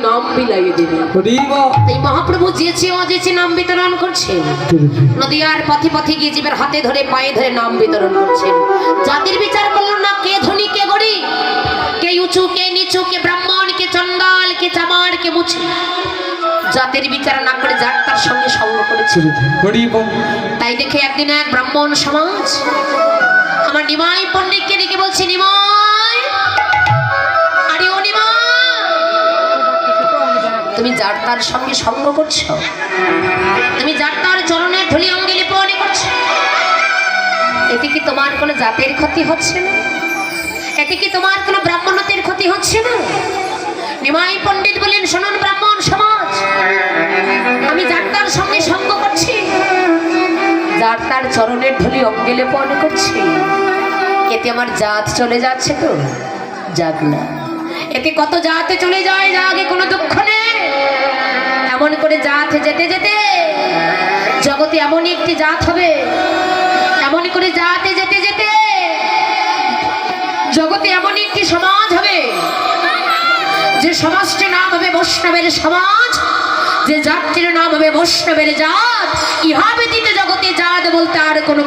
নাম বিলাইয়ে দেবে। এই মহাপ্রভু যেচে অজেচে নাম বিতরণ করছেন। নদিয়ার পথে পথে গিয়ে জীবের হাতে ধরে পায়ে ধরে নাম বিতরণ করছেন। জাতির বিচার করলেন না, কে ধনী কে গরিব, কে উঁচু কে নিচু, কে ব্রাহ্মণ কে চন্ডাল, কে চামার কে মুচি। জাতির বিচার না করে যার তার সঙ্গে সঙ্গ করেছিল। তাই দেখে একদিন এক ব্রাহ্মণ সমাজ আমার নিমাই পণ্ডিতকে ডেকে বলছে, নিমাই, আরে ও নিমাই, তুমি যার তার সঙ্গে সঙ্গ করছো, তুমি যার তার চরণের ধুলি অঙ্গে লিপন করছো, এতে কি তোমার কোনো জাতের ক্ষতি হচ্ছে না? এতে কি তোমার কোনো ব্রাহ্মণতের ক্ষতি হচ্ছে না? নিমাই পণ্ডিত বলেন, শুনুন ব্রাহ্মণ সমাজ, আমি যার তার সঙ্গে সঙ্গ করছি, যার তার চরণের ধুলি অঙ্গে লেপন করছি, এতে আমার জাত চলে যাচ্ছে তো? যাক না, এতে কত জাতে চলে যায়, আগে কোনো দুঃখ নেই। এমন করে জাত যেতে যেতে জগতে এমন একটি জাত হবে, এমন করে জাতে যেতে যেতে জগতে এমন একটি সমাজ হবে, যে সমাজটির নাম হবে বৈষ্ণবের সমাজ, যে জাতির নাম হবে বৈষ্ণবের জাত। ইহা ব্যতীত জগতে জাত বলতে আর কোনো